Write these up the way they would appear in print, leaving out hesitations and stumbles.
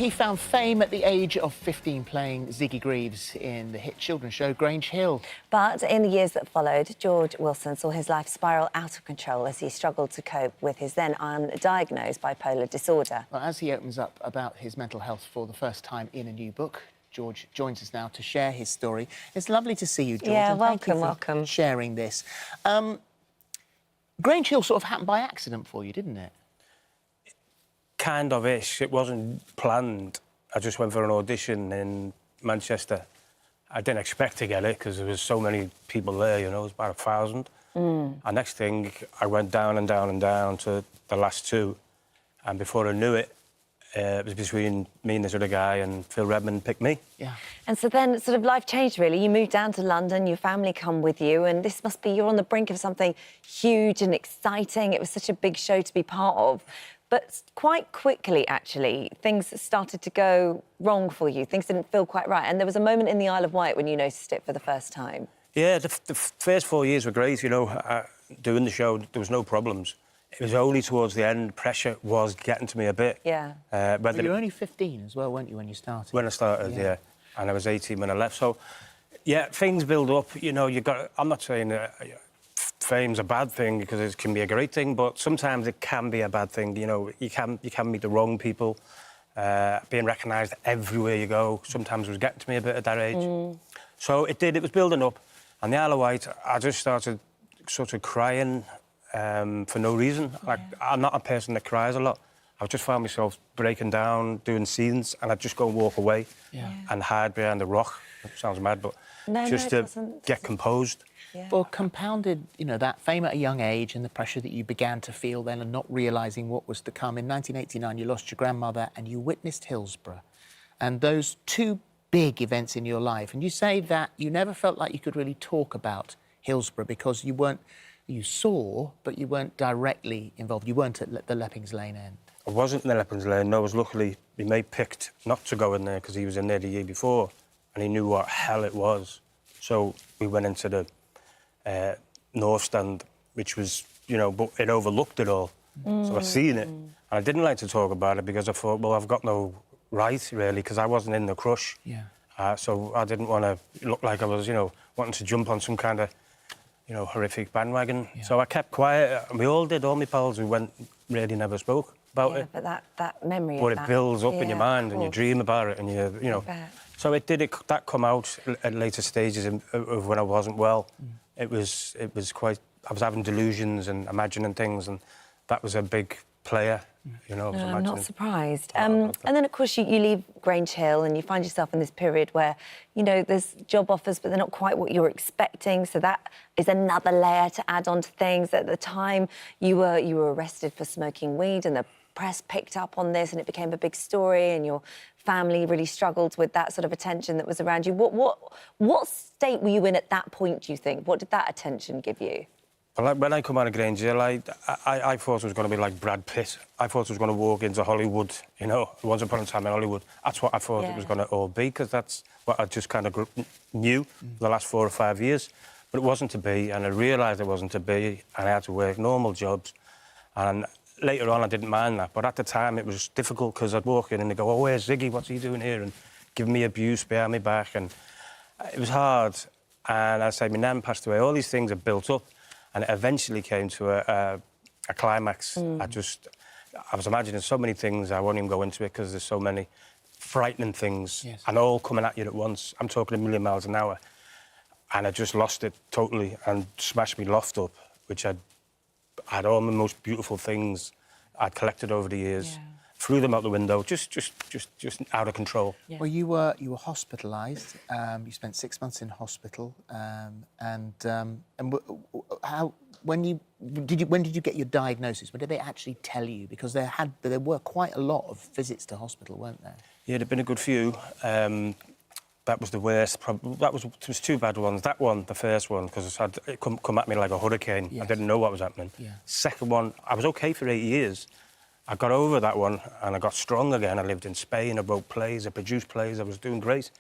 He found fame at the age of 15 playing Ziggy Greaves in the hit children's show Grange Hill. But in the years that followed, George Wilson saw his life spiral out of control as he struggled to cope with his then undiagnosed bipolar disorder. Well, as he opens up about his mental health for the first time in a new book, George joins us now to share his story. It's lovely to see you, George. Yeah, and welcome, welcome. Sharing this. Grange Hill sort of happened by accident for you, didn't it? Kind of-ish. It wasn't planned. I just went for an audition in Manchester. I didn't expect to get it because there was so many people there, you know, it was about 1,000. And next thing, I went down and down and down to the last two. And before I knew it, it was between me and this other guy, and Phil Redmond picked me. Yeah. And so then sort of life changed, really. You moved down to London, your family come with you, and this must be, you're on the brink of something huge and exciting. It was such a big show to be part of. But quite quickly, actually, things started to go wrong for you. Things didn't feel quite right. And there was a moment in the Isle of Wight when you noticed it for the first time. Yeah, the first 4 years were great, you know. Doing the show, there was no problems. It was only towards the end, pressure was getting to me a bit. Yeah. But you were only 15 as well, weren't you, when you started? When I started, yeah. And I was 18 when I left. So, yeah, things build up. You know, I'm not saying that fame's a bad thing, because it can be a great thing, but sometimes it can be a bad thing. You know, you can meet the wrong people. Being recognised everywhere you go sometimes was getting to me a bit at that age. So it was building up. And the Isle of Wight, I just started sort of crying for no reason. Like, I'm not a person that cries a lot. I just found myself breaking down, doing scenes, and I'd just go and walk away and hide behind a rock. It sounds mad, but just to get composed. Yeah. Well, compounded, you know, that fame at a young age and the pressure that you began to feel then and not realising what was to come. In 1989, you lost your grandmother and you witnessed Hillsborough. And those two big events in your life. And you say that you never felt like you could really talk about Hillsborough because you saw, but you weren't directly involved. You weren't at the Leppings Lane end. I wasn't in the Leppings Lane. No, I was luckily, my mate picked not to go in there because he was in there the year before and he knew what hell it was. So we went into the North Stand, which was, you know, but it overlooked it all. So I seen it. And I didn't like to talk about it because I thought, well, I've got no right, really, because I wasn't in the crush. Yeah. So I didn't want to look like I was, you know, wanting to jump on some kind of, you know, horrific bandwagon. Yeah. So I kept quiet, and we all did. All my pals who went really never spoke about it. But that memory but of it builds up in your mind, and you dream about it, and you know. So that come out at later stages of when I wasn't well. It was quite. I was having delusions and imagining things, and that was a big player. You know, I'm not surprised. And then, of course, you leave Grange Hill and you find yourself in this period where, you know, there's job offers, but they're not quite what you were expecting. So that is another layer to add on to things. At the time, you were arrested for smoking weed, and the press picked up on this, and it became a big story. And your family really struggled with that sort of attention that was around you. What state were you in at that point, do you think? What did that attention give you? Well, when I come out of Grange Hill, I thought it was going to be like Brad Pitt. I thought I was going to walk into Hollywood, you know, once upon a time in Hollywood. That's what I thought it was going to all be, because that's what I just kind of knew the last 4 or 5 years. But it wasn't to be, and I realised it wasn't to be, and I had to work normal jobs. And later on, I didn't mind that. But at the time, it was difficult, because I'd walk in and they'd go, oh, where's Ziggy? What's he doing here? And give me abuse behind my back. And it was hard. And I said, my nan passed away. All these things have built up. And it eventually came to a climax. I was imagining so many things, I won't even go into it because there's so many frightening things and all coming at you at once. I'm talking a million miles an hour. And I just lost it totally and smashed my loft up, which I had all the most beautiful things I'd collected over the years. Threw them out the window, just out of control. Well, you were hospitalised. You spent 6 months in hospital, when did you get your diagnosis? When did they actually tell you? Because there were quite a lot of visits to hospital, weren't there? Yeah, there'd been a good few. That was the worst. There was two bad ones. That one, the first one, because it come at me like a hurricane. I didn't know what was happening. Second one, I was OK for 8 years. I got over that one and I got strong again. I lived in Spain, I wrote plays, I produced plays, I was doing great.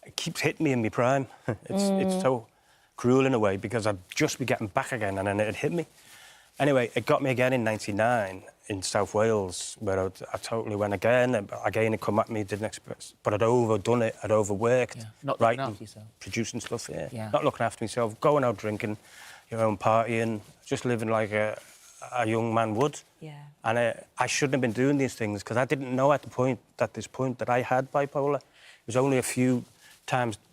It keeps hitting me in my prime. It's so cruel in a way, because I'd just be getting back again and then it hit me. Anyway, it got me again in '99. in South Wales, where I totally went again. Again, it come at me, didn't expect, but I'd overdone it, I'd overworked. Yeah. Not looking after yourself. Producing stuff, Yeah. Not looking after myself, going out drinking, your own partying, just living like a young man would. Yeah. And I shouldn't have been doing these things because I didn't know at this point that I had bipolar. It was only a few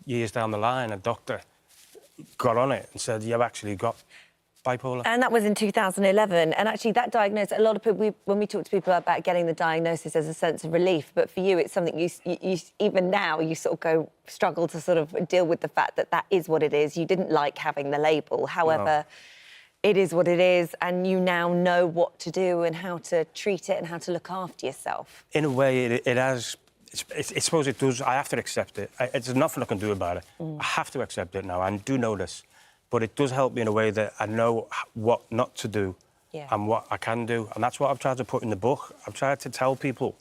years down the line, a doctor got on it and said, you've actually got bipolar. And that was in 2011. And actually that diagnosis, a lot of people, when we talk to people about getting the diagnosis, there's a sense of relief. But for you, it's something you even now, you sort of struggle to sort of deal with the fact that that is what it is. You didn't like having the label. However, it is what it is. And you now know what to do and how to treat it and how to look after yourself. In a way, it has... I suppose it does. I have to accept it. There's nothing I can do about it. I have to accept it now. I do know this. But it does help me in a way that I know what not to do and what I can do. And that's what I've tried to put in the book. I've tried to tell people,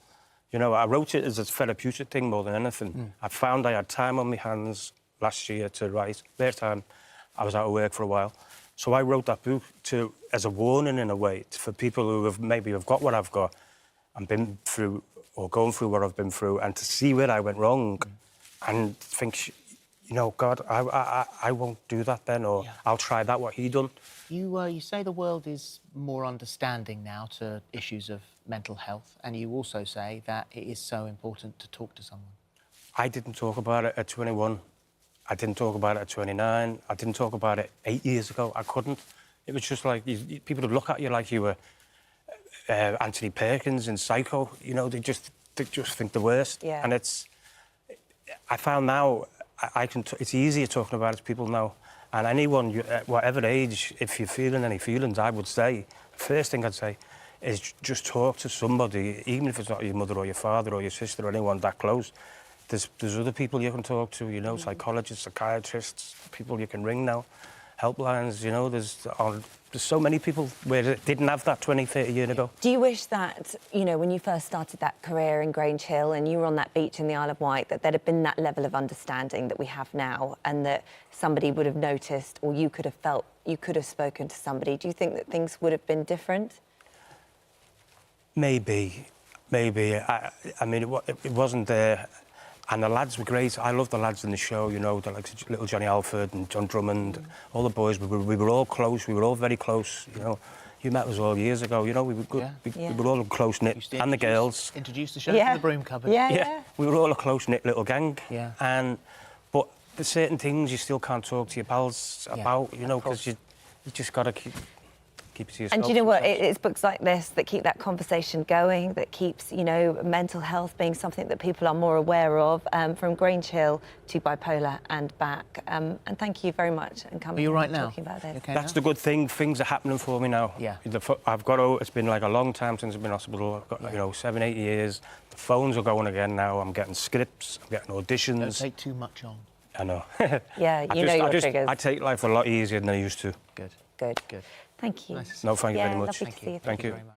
you know, I wrote it as a therapeutic thing more than anything. I found I had time on my hands last year to write. First time I was out of work for a while. So I wrote that book as a warning in a way for people who have got what I've got and been through or going through what I've been through and to see where I went wrong and think, you know, God, I won't do that then, or I'll try that, what he done. You say the world is more understanding now to issues of mental health, and you also say that it is so important to talk to someone. I didn't talk about it at 21. I didn't talk about it at 29. I didn't talk about it 8 years ago. I couldn't. It was just like, people would look at you like you were Anthony Perkins in Psycho. You know, they just think the worst. Yeah. And I found now, it's easier talking about it to people now. And anyone, at whatever age, if you're feeling any feelings, I would say, the first thing I'd say is just talk to somebody, even if it's not your mother or your father or your sister or anyone that close. There's other people you can talk to, you know, psychologists, psychiatrists, people you can ring now, helplines, you know, there's so many people where it didn't have that 20, 30 years ago. Do you wish that, you know, when you first started that career in Grange Hill and you were on that beach in the Isle of Wight, that there'd have been that level of understanding that we have now and that somebody would have noticed or you could have felt, you could have spoken to somebody? Do you think that things would have been different? Maybe. I mean, it wasn't there. And the lads were great. I love the lads in the show, you know, like little Johnny Alford and John Drummond, all the boys. We were all close. We were all very close, you know. You met us all years ago, you know, we were good. We were all close-knit. And the girls. Introduced the show to the broom cupboard. Yeah. We were all a close-knit little gang. Yeah. But there's certain things you still can't talk to your pals about, you know, because you just got to keep it to yourself. And do you know what? It's books like this that keep that conversation going, that keeps, you know, mental health being something that people are more aware of, from Grange Hill to Bipolar and back. And thank you very much for coming. Are you right and now? Talking about this. Okay That's now? the good thing. Things are happening for me now. Yeah. It's been like a long time since I've been in hospital. I've got, you know, 7, 8 years. The phones are going again now. I'm getting scripts. I'm getting auditions. Don't take too much on. I know. Yeah, you know your triggers. I take life a lot easier than I used to. Good. Good. Good. Thank you. Nice to see No, thank you very much. Lovely to see you. Thank you. Very much.